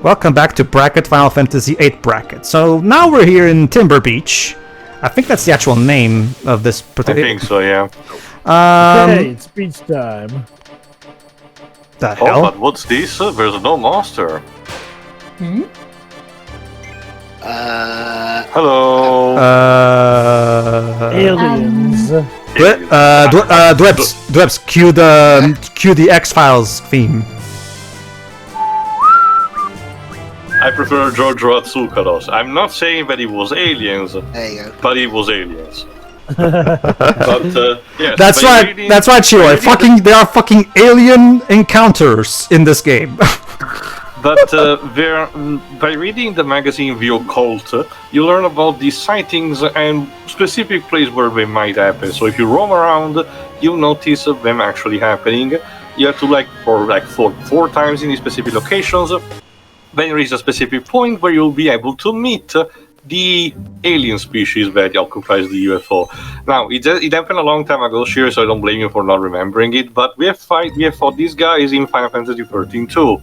Welcome back to Bracket Final Fantasy VIII Bracket. So now we're here in Timber Beach. I think that's the actual name of this particular... I think so, yeah. Hey, it's beach time. The hell? Oh, but what's this? There's no monster. Hmm? Hello. Aliens. Dwebs, cue the X-Files theme. I prefer Giorgio Atsukaros. I'm not saying that it was aliens, There you go. but it was aliens. But yes, That's right. That's right, Chiro. There are fucking alien encounters in this game. But by reading the magazine The Occult, you learn about these sightings and specific place where they might happen. So if you roam around, you'll notice them actually happening. You have to four times in these specific locations. Then you reach a specific point where you'll be able to meet the alien species that occupies the UFO. Now, it happened a long time ago, sure, so I don't blame you for not remembering it, but we have fought these guys in Final Fantasy XIII too.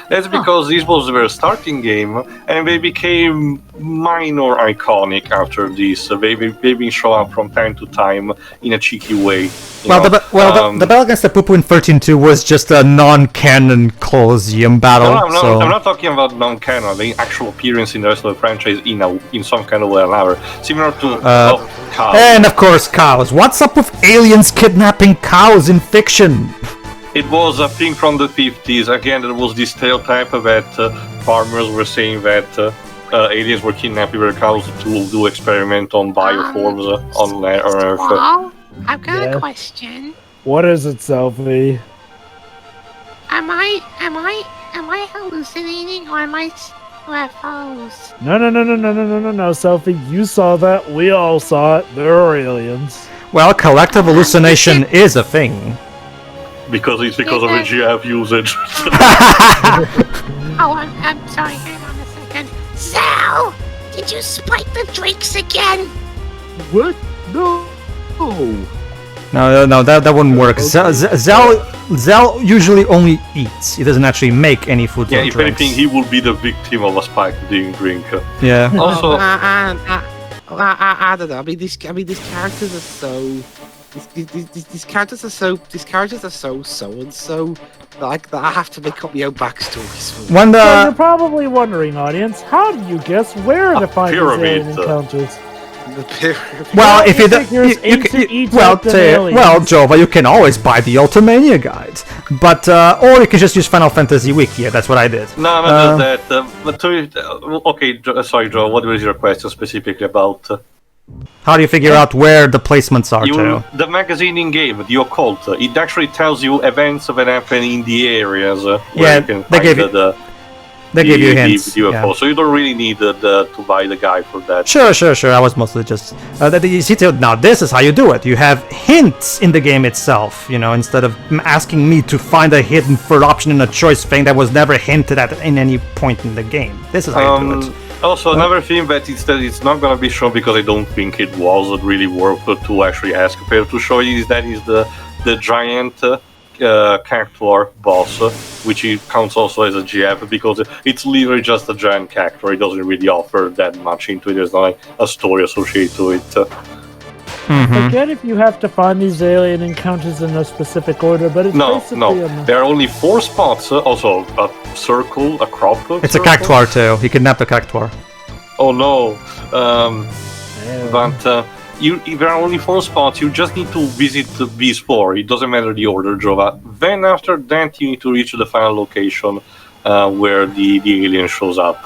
That's because this was their starting game, and they became minor iconic after this. They've been shown up from time to time in a cheeky way. The battle against the Poo-Poo in 13-2 was just a non-canon Colosseum battle. No, I'm not talking about non-canon. The actual appearance in the rest of the franchise in some kind of way or another, similar to cows. And of course, cows. What's up with aliens kidnapping cows in fiction? It was a thing from the 50s. Again, there was this stereotype that farmers were saying that aliens were kidnapping their cows to do experiment on bioforms on Earth. Well, I've got a question. What is it, Selfie? Am I hallucinating, or am I UFOs? No, Selfie. You saw that. We all saw it. There are aliens. Well, collective hallucination is a thing. Because of the GF usage. Oh, I'm sorry. Hang on a second. Zal, did you spike the drinks again? What? No. No, that wouldn't work. Zal usually only eats. He doesn't actually make any food or if drinks. anything, he will be the victim of a spiked drink. Yeah. Also, I don't know. I mean, these characters are so. These characters are so and so. Like I have to make up my own backstories for them. So you're probably wondering, audience, how do you guess where to find these alien encounters? Well, if well, Jova, you can always buy the Ultimania guide, but or you can just use Final Fantasy Wiki. That's what I did. No, not just that. Okay, sorry, Joe. What was your question specifically about? How do you figure out where the placements are to? The magazine in game, The Occult, it actually tells you events that happen in the areas where you can find they give you hints. The UFO, yeah. So you don't really need to buy the guide for that. Sure. I was mostly just... you see, now this is how you do it. You have hints in the game itself, instead of asking me to find a hidden third option in a choice thing that was never hinted at in any point in the game. This is how you do it. Also, another thing that it's not going to be shown because I don't think it was really worth to actually ask Pedro to show you is the giant cactuar boss, which counts also as a GF because it's literally just a giant cactuar. It doesn't really offer that much into it. There's not a story associated to it. Forget if you have to find these alien encounters in a specific order, but it's basically... There are only 4 spots, also a circle, a crop. It's a cactuar too. He kidnapped a cactuar. Oh no. But there are only 4 spots. You just need to visit these 4. It doesn't matter the order, Jova. Then after that, you need to reach the final location where the alien shows up.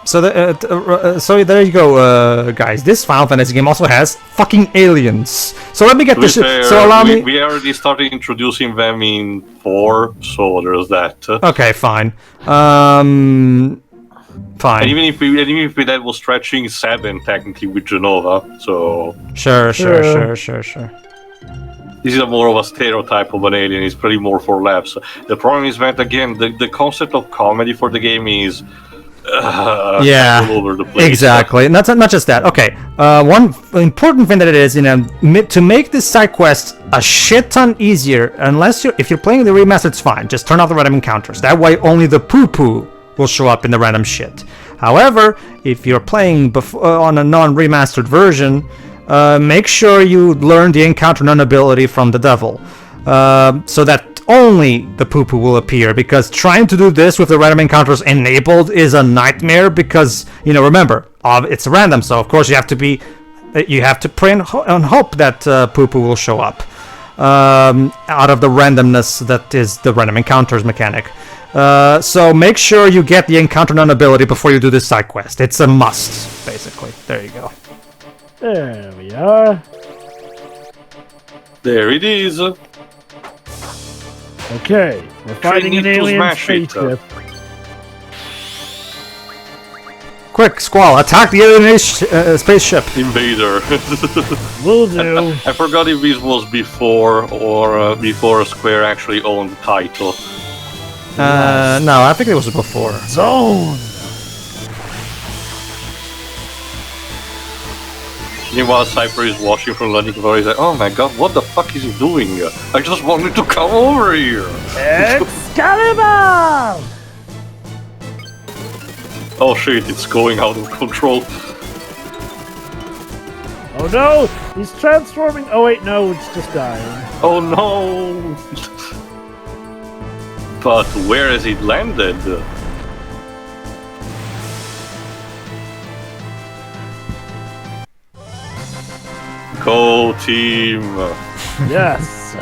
So there you go, guys. This Final Fantasy game also has fucking aliens. So let me get this. So allow me. We already started introducing them in 4, so there's that. Okay, fine. Fine. And even if that was stretching 7 technically with Genova, so. Sure. This is more of a stereotype of an alien. It's pretty more for laughs. The problem is that again, the concept of comedy for the game is. Yeah, all over the place. exactly. Not just that. Okay, one important thing that it is, to make this side quest a shit ton easier. If you're playing the remaster, it's fine. Just turn off the random encounters. That way, only the poo-poo will show up in the random shit. However, if you're playing on a non-remastered version, make sure you learn the encounter none ability from the devil, so that only the poo-poo will appear, because trying to do this with the random encounters enabled is a nightmare, because, remember, it's random, so of course you have to pray and hope that poo-poo will show up out of the randomness that is the random encounters mechanic. So make sure you get the encounter none ability before you do this side quest. It's a must, basically. There you go. There we are. There it is. Okay, we're fighting need an to alien smash it. spaceship. Quick, Squall, attack the alien spaceship. Invader. Will do. I forgot if this was before or before Square actually owned the title. No, I think it was before. Zone. Meanwhile, Cypher is watching from London Glory. He's like, oh my god, what the fuck is he doing? I just wanted to come over here. Excalibur! Oh shit, it's going out of control. Oh no, he's transforming. Oh wait, no, it's just dying. Oh no! But where has it landed? Go team! Yes.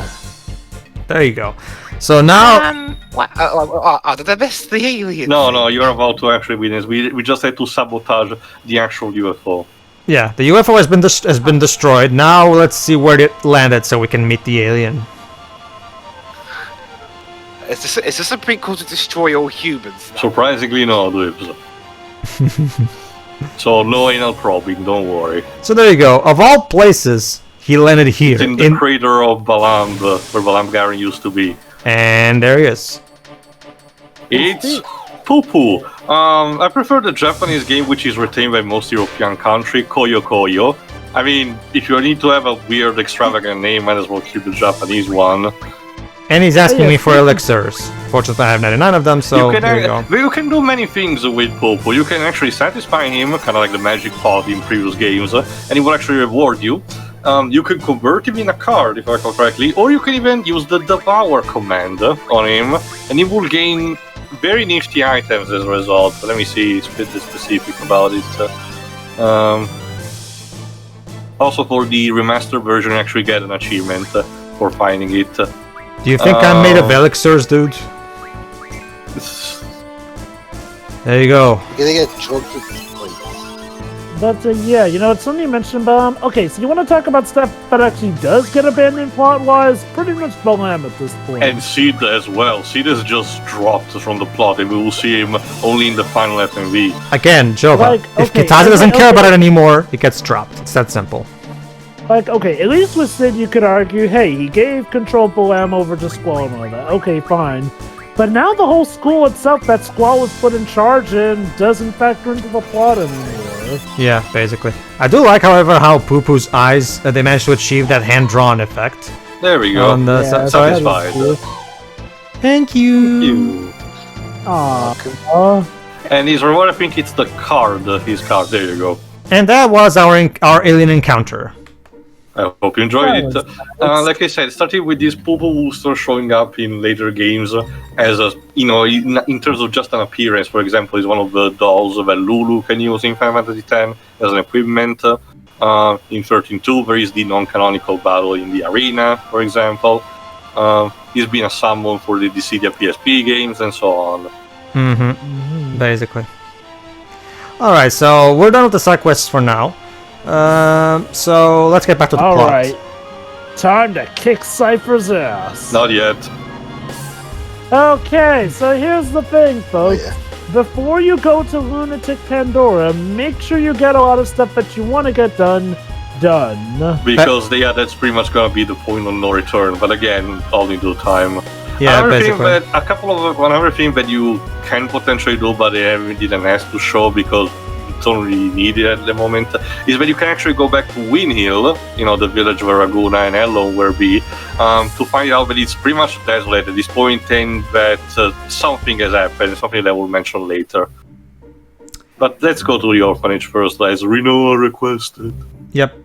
There you go. So now... Did I miss the alien? No, you're about to actually win this. We just had to sabotage the actual UFO. Yeah, the UFO has been destroyed. Now let's see where it landed so we can meet the alien. Is this a prequel to Destroy All Humans? Surprisingly no, Dibs. So no anal probing, don't worry. So there you go. Of all places, he landed here. It's in the crater of Balamb, where Balamb Garen used to be. And there he is. It's Poo-Poo. I prefer the Japanese game, which is retained by most European countries, Koyo Koyo. I mean, if you need to have a weird, extravagant name, might as well keep the Japanese one. And he's asking me for elixirs. Fortunately, I have 99 of them, so there you go. You can do many things with Poo-Poo. You can actually satisfy him, kind of like the magic pod in previous games, and he will actually reward you. You can convert him in a card, if I recall correctly, or you can even use the Devour command on him, and he will gain very nifty items as a result. But let me see, it's a bit specific about it. Also, for the remastered version, you actually get an achievement for finding it. Do you think I'm made of elixirs, dude? There you go. You're gonna get choked with this place. But yeah, it's something you mentioned, okay, so you want to talk about stuff that actually does get abandoned plot-wise? Pretty much Balam at this point. And Sid as well. Sid is just dropped from the plot, and we will see him only in the final FMV. Again, Jova, if okay, Kitase doesn't care about it anymore, it gets dropped. It's that simple. Okay, at least with Sid you could argue, hey, he gave control of Balam over to Squall and all that. Okay, fine. But now the whole school itself that Squall was put in charge in doesn't factor into the plot anymore. Yeah, basically. I do like, however, how Poo-Poo's eyes, they managed to achieve that hand-drawn effect. There we go. Satisfied. Cool. Thank you. Aww. And his reward, I think it's the card, his card. There you go. And that was our alien encounter. I hope you enjoyed it. Like I said, starting with this Poo-Poo Booster showing up in later games as a, in terms of just an appearance. For example, is one of the dolls that Lulu can use in Final Fantasy X as an equipment. In 13.2, there is the non-canonical battle in the arena, for example. He's been a summon for the Dissidia PSP games and so on. Basically. Alright, so we're done with the side quests for now. So let's get back to the plot. Alright. Time to kick Cypher's ass. Not yet. Okay, so here's the thing, folks. Before you go to Lunatic Pandora, make sure you get a lot of stuff that you want to get done. Because that's pretty much gonna be the point of no return. But again, all in due time. Yeah, basically. Another thing that you can potentially do, but they didn't ask to show because you don't really need it at the moment, is that you can actually go back to Win Hill, the village where Raguna and Ellon were to find out that it's pretty much desolate at this point and that something has happened, something that we'll mention later. But let's go to the orphanage first, as Rinoa requested. Yep.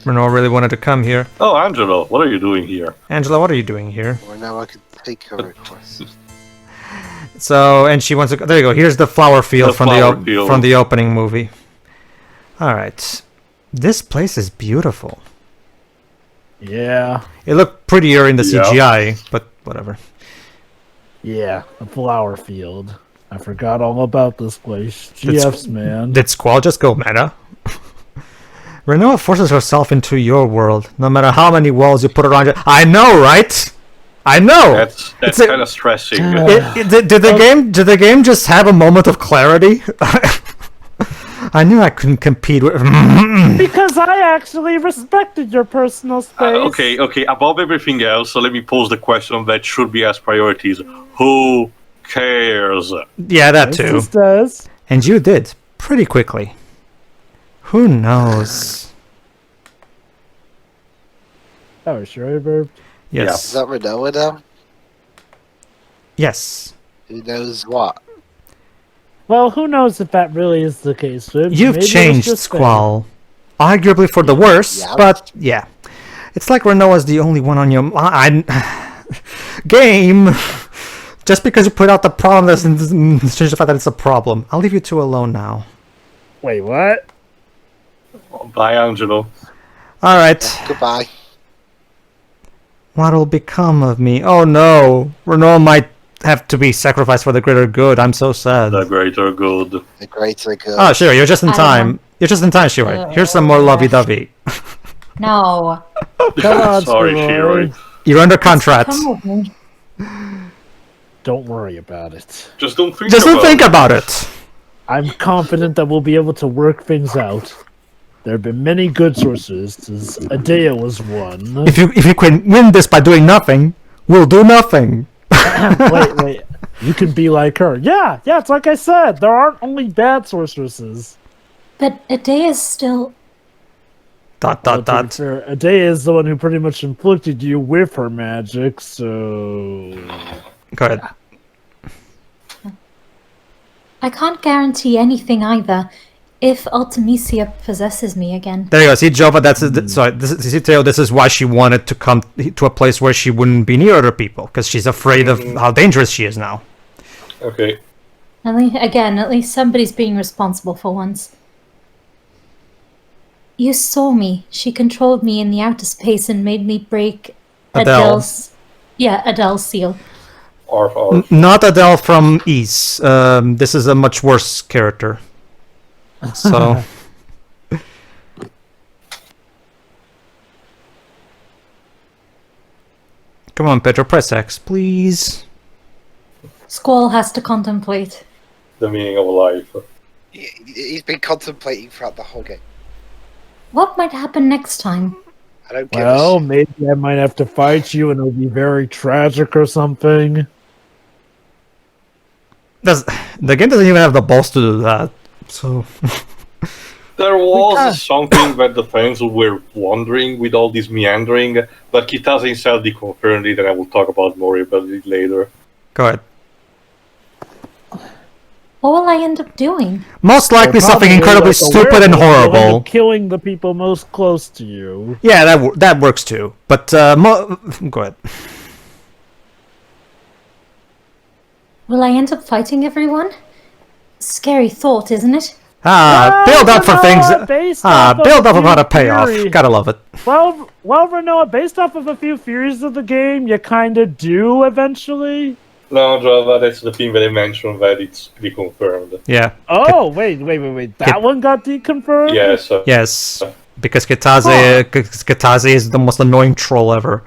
Rinoa really wanted to come here. Oh, Angelo, what are you doing here? Angela, what are you doing here? Or now I can take her request. So, and she wants to. There you go. Here's the flower field from the opening movie. All right, this place is beautiful. Yeah. It looked prettier in the CGI, but whatever. Yeah, a flower field. I forgot all about this place. GFs, man. Did Squall just go meta? Rinoa forces herself into your world, no matter how many walls you put around it. I know, right? I know. That's kind of stressing. Did the game just have a moment of clarity? I knew I couldn't compete with. Because I actually respected your personal space. Okay. Above everything else, so let me pose the question that should be as priorities. Who cares? Yeah, that too. This does. And you did pretty quickly. Who knows? Oh, sure, Verb. Yes. Is that Rinoa now? Yes. Who knows what? Well, who knows if that really is the case, Viv? You've changed, Squall. Arguably for the worse, but yeah. It's like Rinoa's the only one on your mind. Game! Just because you put out the problem doesn't change the fact that it's a problem. I'll leave you two alone now. Wait, what? Bye, Angelo. Alright. Goodbye. What'll become of me? Oh no! Rinoa might have to be sacrificed for the greater good. I'm so sad. The greater good. The greater good. Oh, Shira, you're just in time. You're just in time, Shira. Here's some more lovey-dovey. No. Come on, Sorry, Shiro. Shiro. You're under contract. Come with me. Don't worry about it. Just don't think Just about don't think about it. I'm confident that we'll be able to work things out. There have been many good sources. Adea was one. If you can win this by doing nothing, we'll do nothing. Wait. You can be like her. Yeah, it's like I said. There aren't only bad sorceresses. But Adea is still... ... Adea is the one who pretty much inflicted you with her magic, so... Go ahead. I can't guarantee anything either. If Ultimisia possesses me again. There you go. See, Jova, this is why she wanted to come to a place where she wouldn't be near other people, because she's afraid of how dangerous she is now. Okay. At least somebody's being responsible for once. You saw me. She controlled me in the outer space and made me break Adele's seal. Arf. Not Adele from East. This is a much worse character. So... Come on, Pedro, press X, please. Squall has to contemplate. The meaning of life. He's been contemplating throughout the whole game. What might happen next time? I don't give Well, maybe I might have to fight you and it'll be very tragic or something. The game doesn't even have the balls to do that, so... There was something that the fans were wondering with all this meandering, but Kitase himself confirmed it, and I will talk about more about it later. Go ahead. What will I end up doing? Most likely something incredibly stupid and horrible. Killing the people most close to you. Yeah, that works too. But go ahead. Will I end up fighting everyone? Scary thought, isn't it? Build up for things. Build up about a payoff. Gotta love it. Well, Rinoa, based off of a few theories of the game, you kind of do eventually. No, Java, that's the thing that I mentioned, that it's reconfirmed. Yeah. Oh, wait. That one got deconfirmed? Yes. Yes. Because Kitase is the most annoying troll ever.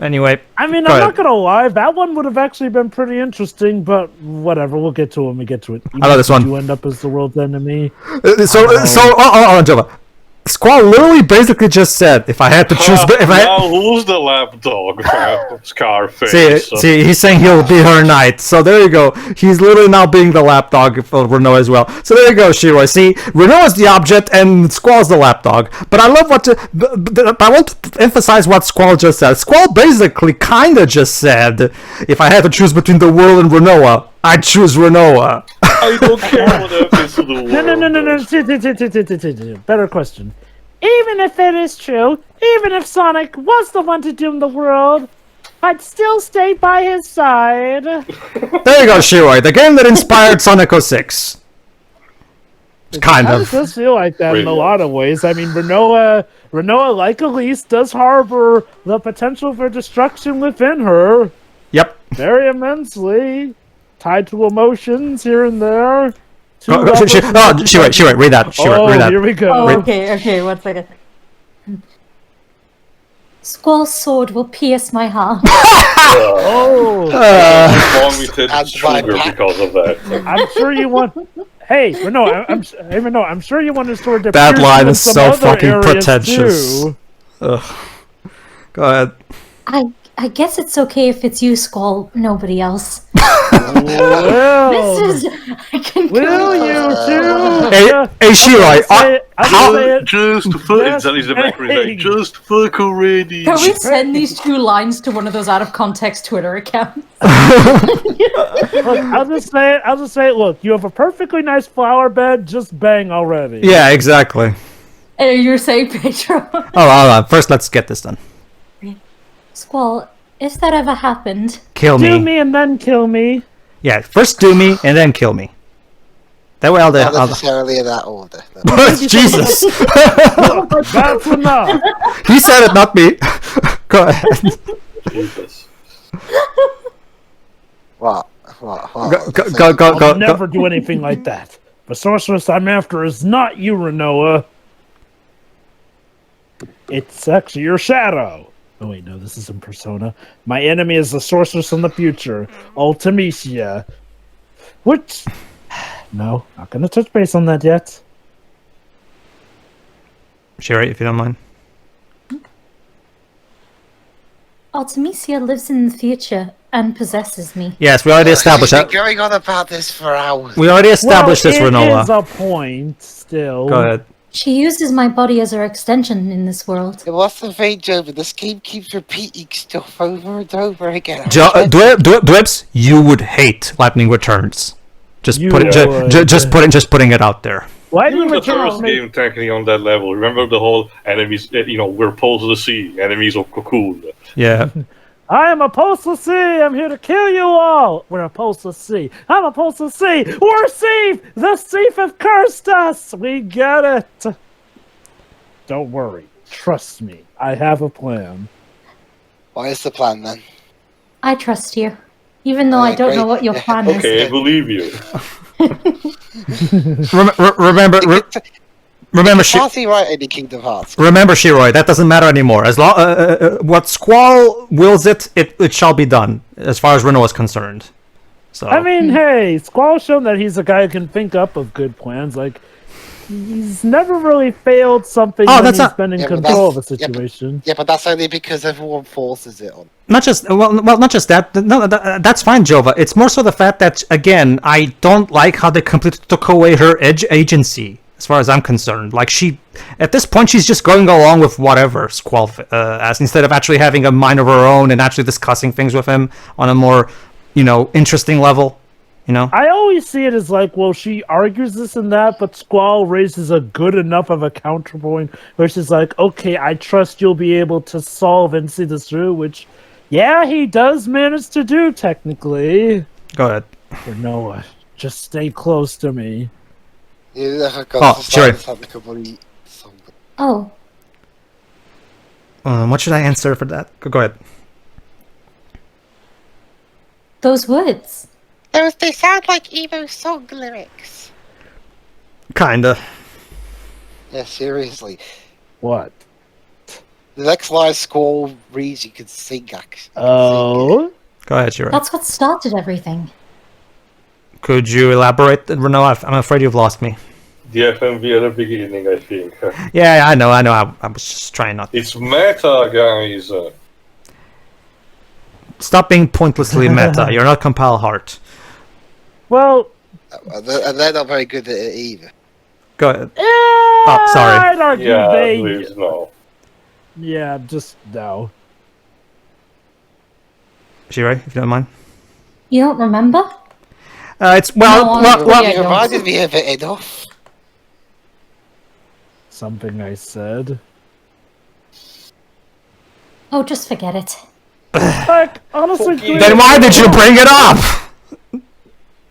Anyway. I mean, I'm not gonna lie, that one would have actually been pretty interesting, but whatever, we'll get to it when we get to it. I love this one. You end up as the world's enemy. So, Java. Squall literally basically just said, if I had to choose... Now who's the lapdog? Scarface. See, he's saying he'll be her knight. So there you go. He's literally now being the lapdog for Rinoa as well. So there you go, Shiroi. See, Rinoa's the object and Squall's the lapdog. But I love I want to emphasize what Squall just said. Squall basically kinda just said, if I had to choose between the world and Rinoa, I'd choose Rinoa. I don't care what happens to the world. No. Better question. Even if it is true, even if Sonic was the one to doom the world, I'd still stay by his side. There you go, Shiroi. The game that inspired Sonic 06. Kind of. It does feel like that in a lot of ways. I mean, Rinoa, like Elise, does harbor the potential for destruction within her. Yep. Very immensely. Tied to emotions here and there. Shiroi, read that. Read that. Here we go. Oh, okay, 1 second. Squall's sword will pierce my heart. Vomited sugar because of that. I'm sure you want... Hey, Rinoa, I'm sure you want to sword to That pierce line in is some so other fucking areas pretentious. too. Ugh. Go ahead. I guess it's okay if it's you, Squall, nobody else. Well, This is... I can will you too? Hey, Shiroi, Just fuck. That is the background. Just fuck already. Can we send these 2 lines to one of those out-of-context Twitter accounts? Look, I'll just say it. Look, you have a perfectly nice flower bed. Just bang already. Yeah, exactly. You're saying Pedro? Oh, hold on. First, let's get this done. Squall, if that ever happened... Kill me. Do me and then kill me. Yeah, first do me and then kill me. That way Not necessarily in that order. Jesus! That's enough. He said it, not me. Go ahead. Jesus. What? I'll never do anything like that. The sorceress I'm after is not you, Rinoa. It's actually your shadow. Oh wait, no, this isn't Persona. My enemy is the sorceress from the future, Ultimisia. Which... No, not gonna touch base on that yet. Shiroi, if you don't mind. Ultimisia lives in the future and possesses me. Yes, we already established You've that. been going on about this for hours. We already established this, Rinoa. It is a point, still. Go ahead. She uses my body as her extension in this world. What's the thing, Joe? This game keeps repeating stuff over and over again. Dwibs, you would hate Lightning Returns. Just putting it out there. Lightning Even the Returns first game technically on that level. Remember the whole enemies, we're poles of the sea, enemies of Cocoon. Yeah. I am a postal sea. I'm here to kill you all. We're a postal sea. I'm a postal sea. We're safe. The thief have cursed us. We get it. Don't worry. Trust me. I have a plan. What is the plan then? I trust you. Even though I don't know what your plan is. Okay, I believe you. Remember, Party right in the Kingdom Hearts. Remember, Shiroi, that doesn't matter anymore. As long what Squall wills it shall be done. As far as Rinoa is concerned. So I mean, hey, Squall's shown that he's a guy who can think up of good plans. Like, he's never really failed something when he's been in control of a situation. Yeah, but that's only because everyone forces it on. not just that. No, that's fine, Jova. It's more so the fact that, again, I don't like how they completely took away her agency. As far as I'm concerned, like at this point, she's just going along with whatever Squall asks, instead of actually having a mind of her own and actually discussing things with him on a more, interesting level. I always see it as like, well, she argues this and that, but Squall raises a good enough of a counterpoint where she's like, okay, I trust you'll be able to solve and see this through, which, yeah, he does manage to do technically. Go ahead. For Noah, just stay close to me. Sure. Oh. What should I answer for that? Go ahead. Those words. They sound like emo song lyrics. Kinda. Yeah, seriously. What? The next line Squall reads, you can sing, actually. Oh? Go ahead, Shira. That's what started everything. Could you elaborate, Rinoa? I'm afraid you've lost me. The FMV at the beginning, I think. Yeah, I know. I was just trying not. It's meta, guys. Stop being pointlessly meta. You're not Compile Heart. Well, And they're not very good at it either. Go ahead. Oh, sorry. I'd argue Yeah, they. please, no. Yeah, just no. Shirai, if you don't mind. You don't remember? It's well, No, well, yeah, You reminded me of it enough. Something I said. Oh, just forget it. Like, honestly, then why did you bring it up?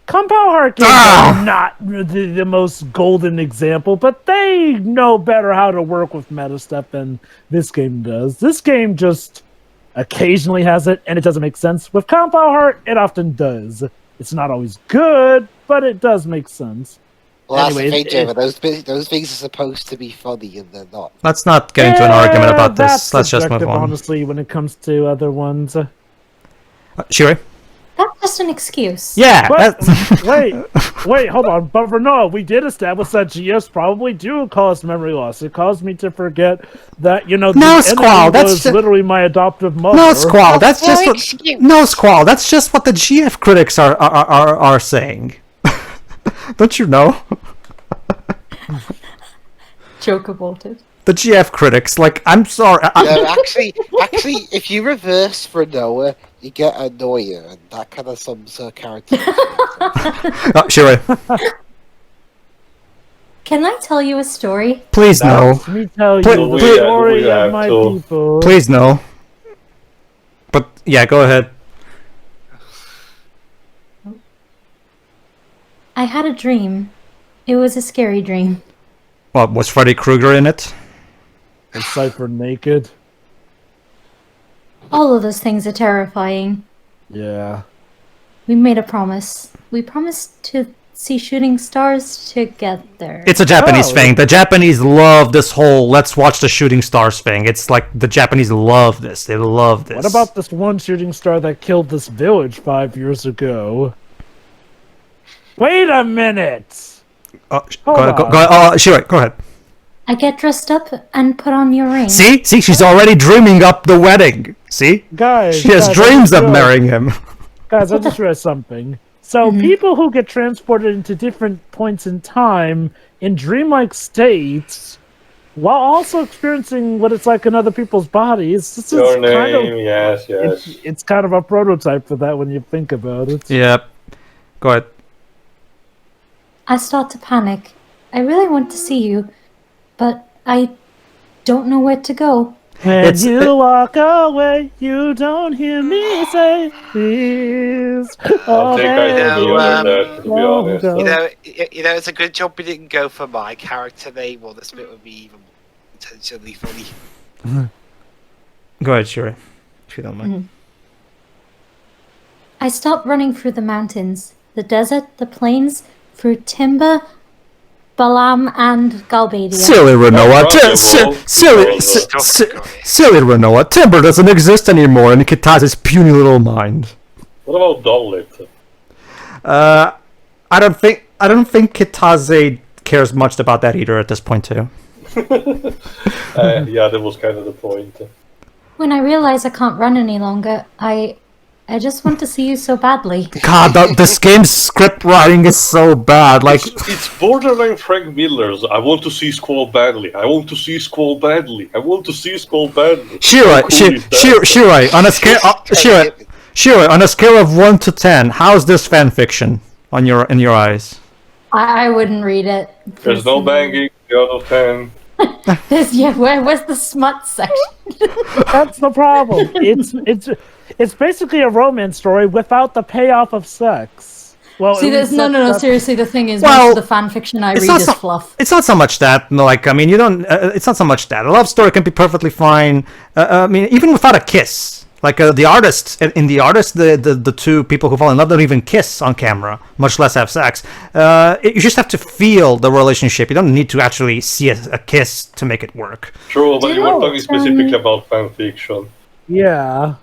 Compound Heart games are not the most golden example, but they know better how to work with meta stuff than this game does. This game just occasionally has it, and it doesn't make sense. With Compound Heart, it often does. It's not always good, but it does make sense. Well, Anyways, that's the thing, Joe. Those things are supposed to be funny, and they're not. Let's not get into an argument about this. That's Let's just move subjective, on. honestly, when it comes to other ones. Shirai? That's just an excuse. Yeah. But, that's- wait, hold on. But for no, we did establish that GS probably do cause memory loss. It caused me to forget that, No, the Squall, enemy that's was ju- literally my adoptive mother. No, Squall. That's no just what. excuse. No, Squall. That's just what the GF critics are saying. Don't you know? Joke about it. The GF critics, like, I'm sorry. No, actually, if you reverse for Noah, you get a Noia, and that kind of sums her character. Shirai, Can I tell you a story? please no. Let me tell you Please- the please- story we have of my to. people. Please no. But yeah, go ahead. I had a dream. It was a scary dream. What, was Freddy Krueger in it? Was Cypher naked? All of those things are terrifying. Yeah. We made a promise. We promised to see shooting stars together. It's a Japanese Oh. thing. The Japanese love this whole let's watch the shooting stars thing. It's like the Japanese love this. They love this. What about this one shooting star that killed this village 5 years ago? Wait a minute! Go Hold ahead, on. go ahead. Shirai, go ahead. I get dressed up and put on your ring. See? She's already dreaming up the wedding. See? Guys, She has guys, dreams I of just marrying him. Guys, I just realized something. So people who get transported into different points in time in dreamlike states, while also experiencing what it's like in other people's bodies, this Your is kind of name, yes. it's kind of a prototype for that when you think about it. Yep. Go ahead. I start to panic. I really want to see you, but I don't know where to go. When It's- you walk away, you don't hear me say, please. I think I baby, can deal with that, to be don't honest. go. It's a good job we didn't go for my character name, or this bit would be even more intentionally funny. Go ahead, Shirai. If you don't mind. I stopped running through the mountains, the desert, the plains, through timber, Balam, and Galbadia. Silly Rinoa. Roger, roll. Silly Rinoa. Timber doesn't exist anymore in Kitaza's puny little mind. What about Dollet? I don't think Kitaze cares much about that either at this point too. Yeah, that was kind of the point. When I realize I can't run any longer, I just want to see you so badly. God, this game's script writing is so bad. Like, It's borderline Frank Miller's. I want to see Squall badly. I want to see Squall badly. I want to see Squall badly. Shirai, How cool is that? Shirai, on a scale, Shirai, on a scale of 1 to 10, how's this fan fiction in your eyes? I wouldn't read it. There's no banging. The out of 10. Where's the smut section? That's the problem. It's basically a romance story without the payoff of sex. Well, See, at there's least that's- seriously, the thing is, Well, most of the fan fiction I read is fluff. It's not so much that. Like, I mean, you don't. It's not so much that. A love story can be perfectly fine. I mean, even without a kiss. Like the artist, in the artist, the two people who fall in love don't even kiss on camera, much less have sex. You just have to feel the relationship. You don't need to actually see a kiss to make it work. True, but you were No, talking specifically about fan fiction. Yeah.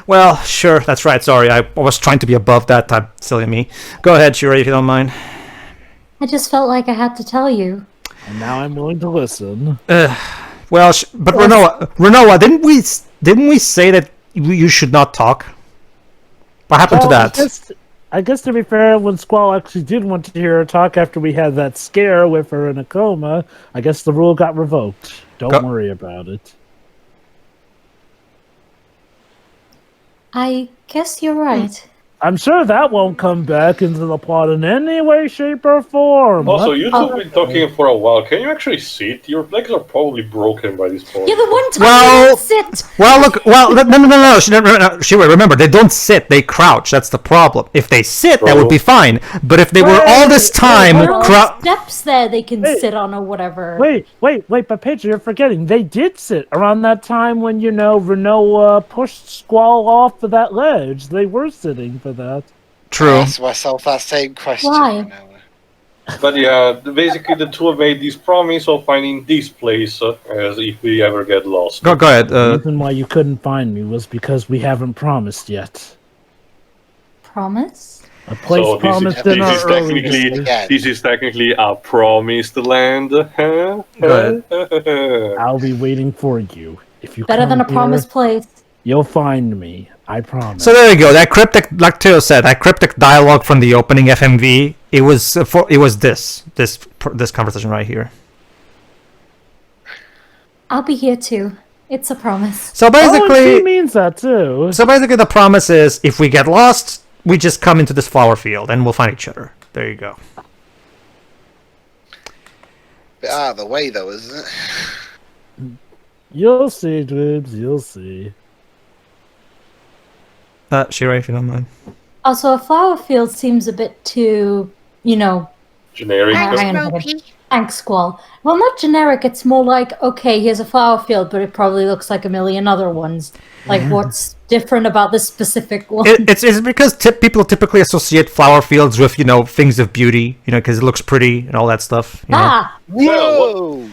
Well, sure, that's right. Sorry, I was trying to be above that type. Silly me. Go ahead, Shuri, if you don't mind. I just felt like I had to tell you. And now I'm willing to listen. Well, but Rinoa, didn't we say that you should not talk? What happened to that? I guess to be fair, when Squall actually did want to hear her talk after we had that scare with her in a coma, I guess the rule got revoked. Don't worry about it. I guess you're right. I'm sure that won't come back into the plot in any way, shape, or form. Also, you two have been talking for a while. Can you actually sit? Your legs are probably broken by this point. Yeah, the one time Well- you didn't sit. Well, look. Well, no. She remember they don't sit; they crouch. That's the problem. If they sit, that would be fine. But if they were all this time There are crouch, steps there they can Hey. sit on or whatever. Wait, but Pedro, you're forgetting. They did sit around that time when, Rinoa pushed Squall off of that ledge. They were sitting for that. true. I asked myself that same question. Why? But yeah, basically the two have made this promise of finding this place as if we ever get lost. Go ahead. The reason why you couldn't find me was because we haven't promised yet. Promise? A place So promised in our early days. this is technically a promised land. Go ahead. I'll be waiting for you. If you Better than a come here, promised place. you'll find me. I promise. So there you go. That cryptic, like Theo said, that cryptic dialogue from the opening FMV. It was this conversation right here. I'll be here too. It's a promise. So Oh, and she basically, means that too. the promise is if we get lost, we just come into this flower field and we'll find each other. There you go. Bit out of the way, though, isn't it? You'll see, Dribs. You'll see. Shira, if you don't mind. Also, a flower field seems a bit too, Generic. Hang on a Ropey. second. Thanks, Squall. Well, not generic. It's more like, okay, here's a flower field, but it probably looks like a million other ones. Like, what's different about this specific one? It's because people typically associate flower fields with things of beauty, because it looks pretty and all that stuff. Ah! Whoa!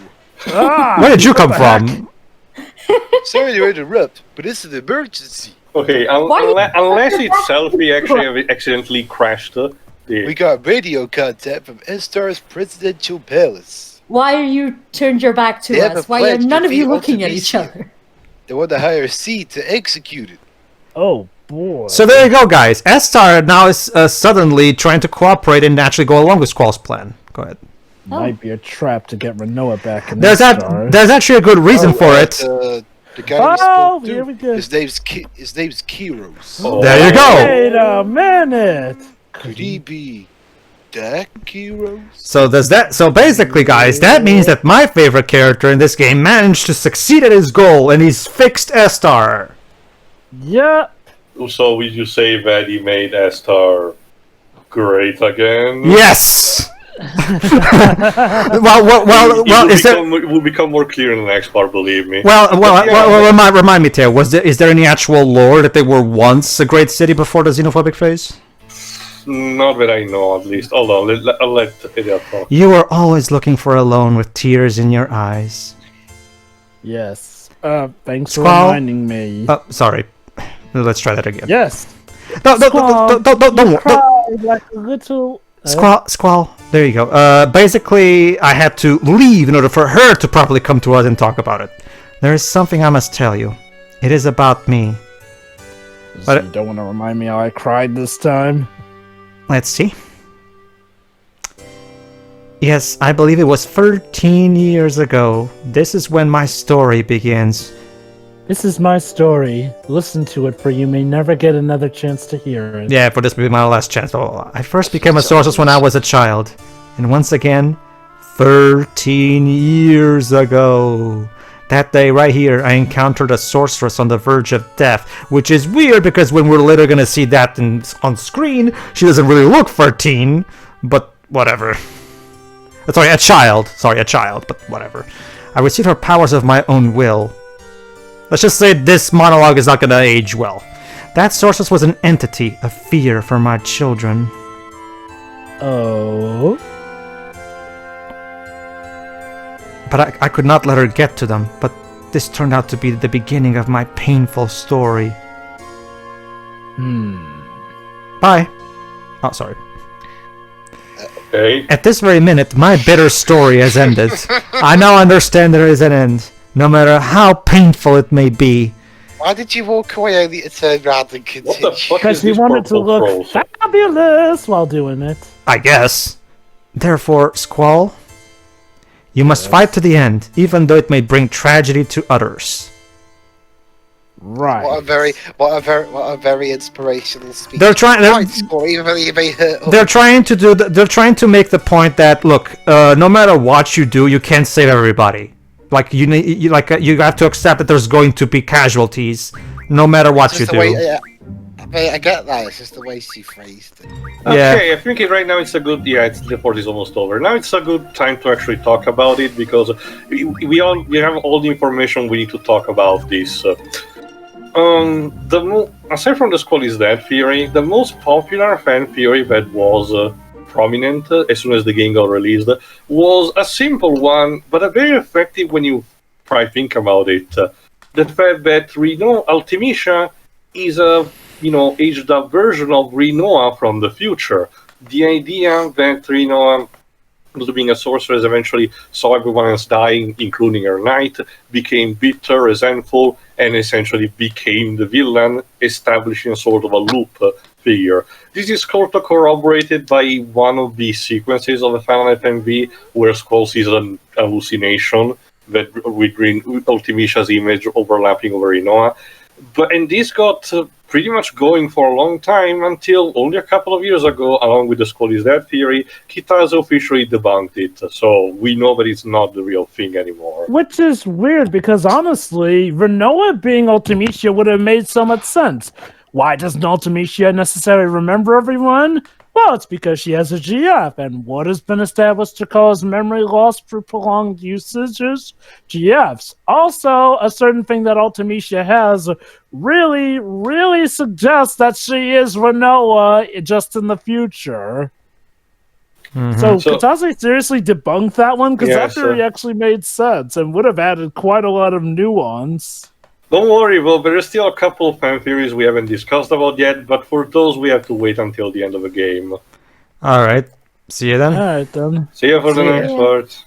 Where did you come from? Sorry to interrupt, but it's an emergency. Okay, unless it's Selfie actually accidentally crashed. We got radio contact from Estar's presidential palace. Why are you turned your back to They have us? a Why are pledge to none of you be looking at ultimately each other? They want to hire C to execute it. Oh boy. So there you go, guys. S-Star now is suddenly trying to cooperate and actually go along with Squall's plan. Go ahead. Might be a trap to get Rinoa back in There's Star. there's actually a good reason for it. The guy we Oh, spoke here to, we go. his name's Kiros. Oh. There you go. Wait a minute. Could he be that Kiros? So does that? So basically, guys, that means that my favorite character in this game managed to succeed at his goal, and he's fixed S-Star. Yeah. So would you say that he made Astar great again? Yes. well. Is there? It will become more clear in the next part, believe me. Remind me, Theo. Is there any actual lore that they were once a great city before the xenophobic phase? Not that I know, at least. Hold on, I'll let Ilya talk. You were always looking for a loan with tears in your eyes. Yes. Thanks for Squall? reminding me. Sorry. Let's try that again. Yes. Don't Cried like a little. Squall. There you go. Basically, I had to leave in order for her to properly come to us and talk about it. There is something I must tell you. It is about me. So you don't want to remind me how I cried this time? Let's see. Yes, I believe it was 13 years ago. This is when my story begins. This is my story. Listen to it, for you may never get another chance to hear it. Yeah, for this will be my last chance. Oh, I first became a sorceress when I was a child. And once again, 13 years ago. That day right here, I encountered a sorceress on the verge of death, which is weird because when we're later gonna see that on screen, she doesn't really look 13, but whatever. Sorry, a child, but whatever. I received her powers of my own will. Let's just say this monologue is not gonna age well. That sorceress was an entity, a fear for my children. Oh? But I could not let her get to them, but this turned out to be the beginning of my painful story. Bye. Oh, sorry. Okay. At this very minute, my bitter story has ended. I now understand there is an end, no matter how painful it may be. Why did you walk away only to turn around and What continue? the fuck Because is he this wanted to purple look frozen? fabulous while doing it. I guess. Therefore, Squall, you must fight to the end, even though it may bring tragedy to others. Right. What a very inspirational speech. They're trying. Right, Squall, even though you may hurt others. They're trying to do. They're trying to make the point that look, no matter what you do, you can't save everybody. Like you need, you have to accept that there's going to be casualties, no matter what It's you just do. the way, yeah, I get that. It's just the way she phrased it. Yeah. Okay, I think right now it's a good. Yeah, the report is almost over. Now it's a good time to actually talk about it because we have all the information we need to talk about this. Aside from the Squall is Dead theory, the most popular fan theory that was prominent as soon as the game got released was a simple one, but a very effective when you try to think about it. The fact that Ultimecia is a aged up version of Rinoa from the future. The idea that Rinoa, being a sorceress, eventually saw everyone else dying, including her knight, became bitter, resentful, and essentially became the villain, establishing a sort of a loop figure. This is sort of corroborated by one of the sequences of the final FMV where Squall sees an hallucination that with Ultimecia's image overlapping over Rinoa. And this got pretty much going for a long time until only a couple of years ago, along with the Squall is Dead theory, Kitase officially debunked it. So we know that it's not the real thing anymore. Which is weird because honestly, Rinoa being Ultimecia would have made so much sense. Why doesn't Ultimecia necessarily remember everyone? Well, it's because she has a GF, and what has been established to cause memory loss through prolonged usage is GFs. Also, a certain thing that Ultimecia has really suggests that she is Rinoa just in the future. So Kitase seriously debunked that one because that theory actually made sense and would have added quite a lot of nuance. Don't worry, well, there is still a couple of fan theories we haven't discussed about yet, but for those we have to wait until the end of the game. All right. See you then. All right then. See you for the next part.